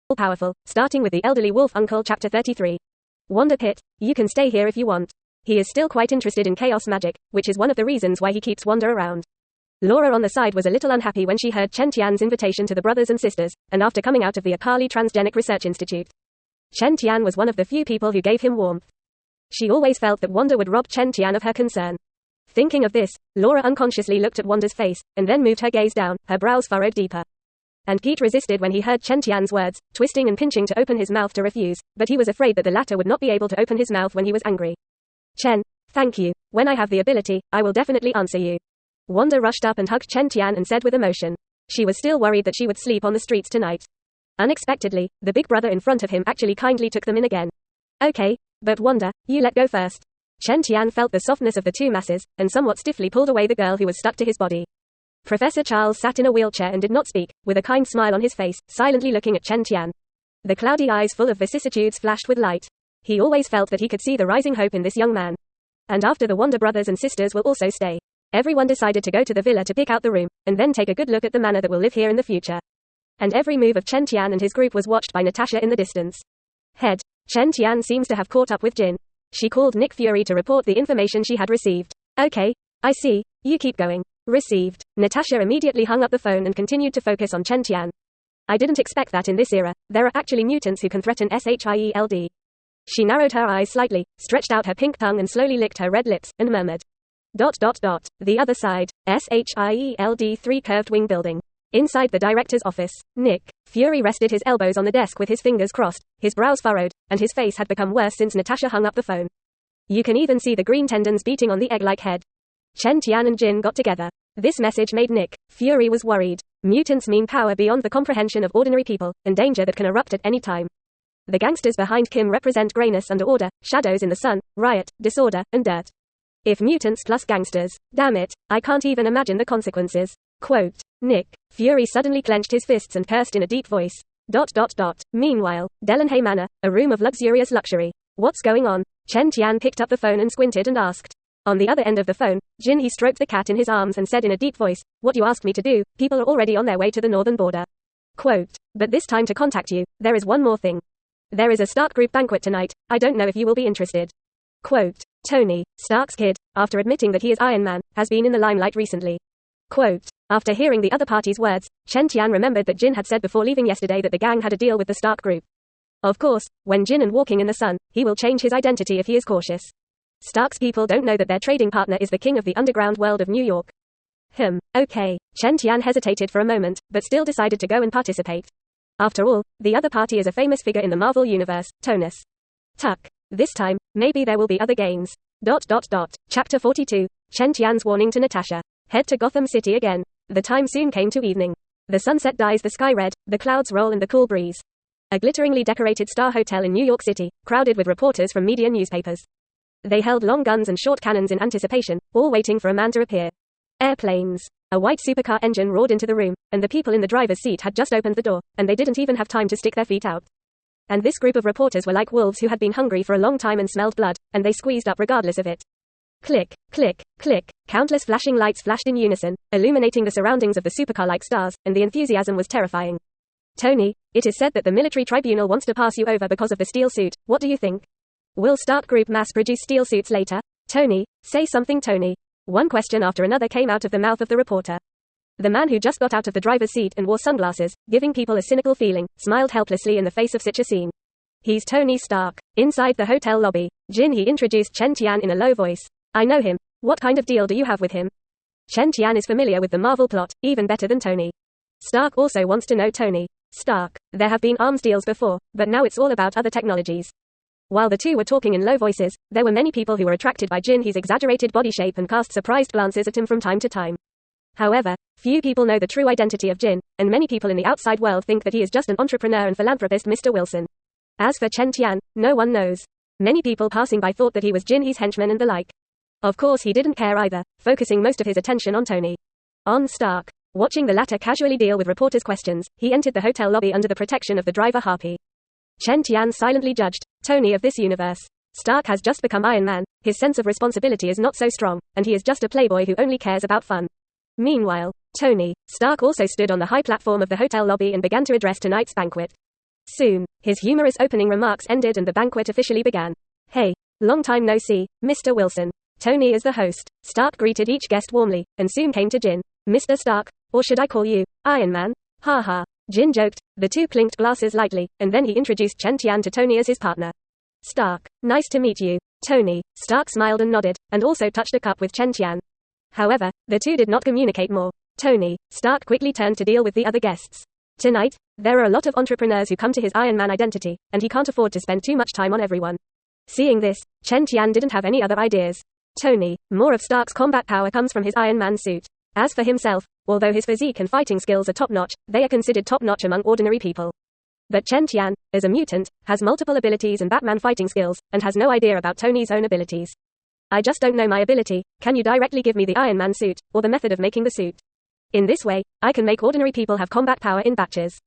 All-powerful, starting with the elderly wolf uncle. Chapter 33. Wanda Pitt, you can stay here if you want. He is still quite interested in chaos magic, which is one of the reasons why he keeps Wanda around. Laura on the side was a little unhappy when she heard Chen Tian's invitation to the brothers and sisters, and after coming out of the Akali Transgenic Research Institute. Chen Tian was one of the few people who gave him warmth. She always felt that Wanda would rob Chen Tian of her concern. Thinking of this, Laura unconsciously looked at Wanda's face, and then moved her gaze down, her brows furrowed deeper. And Pete resisted when he heard Chen Tian's words, twisting and pinching to open his mouth to refuse, but he was afraid that the latter would not be able to open his mouth when he was angry. Chen, thank you. When I have the ability, I will definitely answer you. Wanda rushed up and hugged Chen Tian and said with emotion. She was still worried that she would sleep on the streets tonight. Unexpectedly, the big brother in front of him actually kindly took them in again. Okay, but Wanda, you let go first. Chen Tian felt the softness of the two masses, and somewhat stiffly pulled away the girl who was stuck to his body. Professor Charles sat in a wheelchair and did not speak, with a kind smile on his face, silently looking at Chen Tian. The cloudy eyes full of vicissitudes flashed with light. He always felt that he could see the rising hope in this young man. And after the Wanda brothers and sisters will also stay. Everyone decided to go to the villa to pick out the room, and then take a good look at the manor that will live here in the future. And every move of Chen Tian and his group was watched by Natasha in the distance. Head. Chen Tian seems to have caught up with Jin. She called Nick Fury to report the information she had received. Okay, I see, you keep going. Received. Natasha immediately hung up the phone and continued to focus on Chen Tian. I didn't expect that in this era. There are actually mutants who can threaten xianxia. She narrowed her eyes slightly, stretched out her pink tongue and slowly licked her red lips, and murmured. ... The other side. xianxia 3 curved wing building. Inside the director's office, Nick Fury rested his elbows on the desk with his fingers crossed, his brows furrowed, and his face had become worse since Natasha hung up the phone. You can even see the green tendons beating on the egg-like head. Chen Tian and Jin got together. This message made Nick Fury was worried. Mutants mean power beyond the comprehension of ordinary people, and danger that can erupt at any time. The gangsters behind Kim represent grayness under order, shadows in the sun, riot, disorder, and dirt. If mutants plus gangsters, damn it, I can't even imagine the consequences. Quote. Nick Fury suddenly clenched his fists and cursed in a deep voice. ... Meanwhile, Delanhay Manor, a room of luxurious luxury. What's going on? Chen Tian picked up the phone and squinted and asked. On the other end of the phone, Jin he stroked the cat in his arms and said in a deep voice, what you asked me to do, people are already on their way to the northern border. Quote. But this time to contact you, there is one more thing. There is a Stark group banquet tonight, I don't know if you will be interested. Quote. Tony, Stark's kid, after admitting that he is Iron Man, has been in the limelight recently. Quote. After hearing the other party's words, Chen Tian remembered that Jin had said before leaving yesterday that the gang had a deal with the Stark group. Of course, when Jin and walking in the sun, he will change his identity if he is cautious. Stark's people don't know that their trading partner is the king of the underground world of New York. Okay. Chen Tian hesitated for a moment, but still decided to go and participate. After all, the other party is a famous figure in the Marvel universe, Tonus. Tuck. This time, maybe there will be other gains. Chapter 42. Chen Tian's warning to Natasha. Head to Gotham City again. The time soon came to evening. The sunset dyes the sky red, the clouds roll in the cool breeze. A glitteringly decorated star hotel in New York City, crowded with reporters from media newspapers. They held long guns and short cannons in anticipation, all waiting for a man to appear. Airplanes. A white supercar engine roared into the room, and the people in the driver's seat had just opened the door, and they didn't even have time to stick their feet out. And this group of reporters were like wolves who had been hungry for a long time and smelled blood, and they squeezed up regardless of it. Click, click, click. Countless flashing lights flashed in unison, illuminating the surroundings of the supercar like stars, and the enthusiasm was terrifying. Tony, it is said that the military tribunal wants to pass you over because of the steel suit. What do you think? Will Stark Group mass-produce steel suits later? Tony, say something, Tony. One question after another came out of the mouth of the reporter. The man who just got out of the driver's seat and wore sunglasses, giving people a cynical feeling, smiled helplessly in the face of such a scene. He's Tony Stark. Inside the hotel lobby, Jin he introduced Chen Tian in a low voice. I know him. What kind of deal do you have with him? Chen Tian is familiar with the Marvel plot, even better than Tony. Stark also wants to know Tony Stark. There have been arms deals before, but now it's all about other technologies. While the two were talking in low voices, there were many people who were attracted by Jin he's exaggerated body shape and cast surprised glances at him from time to time. However, few people know the true identity of Jin, and many people in the outside world think that he is just an entrepreneur and philanthropist, Mr. Wilson. As for Chen Tian, no one knows. Many people passing by thought that he was Jin he's henchman and the like. Of course he didn't care either, focusing most of his attention on Tony. On Stark. Watching the latter casually deal with reporters' questions, he entered the hotel lobby under the protection of the driver Harpy. Chen Tian silently judged, Tony of this universe. Stark has just become Iron Man, his sense of responsibility is not so strong, and he is just a playboy who only cares about fun. Meanwhile, Tony Stark also stood on the high platform of the hotel lobby and began to address tonight's banquet. Soon, his humorous opening remarks ended and the banquet officially began. Hey, long time no see, Mr. Wilson. Tony is the host. Stark greeted each guest warmly, and soon came to Jin. Mr. Stark, or should I call you Iron Man? Ha ha. Jin joked. The two clinked glasses lightly, and then he introduced Chen Tian to Tony as his partner. Stark, nice to meet you, Tony. Stark smiled and nodded, and also touched a cup with Chen Tian. However, the two did not communicate more. Tony, Stark quickly turned to deal with the other guests. Tonight, there are a lot of entrepreneurs who come to his Iron Man identity, and he can't afford to spend too much time on everyone. Seeing this, Chen Tian didn't have any other ideas. Tony, more of Stark's combat power comes from his Iron Man suit. As for himself, although his physique and fighting skills are top-notch, they are considered top-notch among ordinary people. But Chen Tian, as a mutant, has multiple abilities and Batman fighting skills, and has no idea about Tony's own abilities. I just don't know my ability. Can you directly give me the Iron Man suit, or the method of making the suit? In this way, I can make ordinary people have combat power in batches.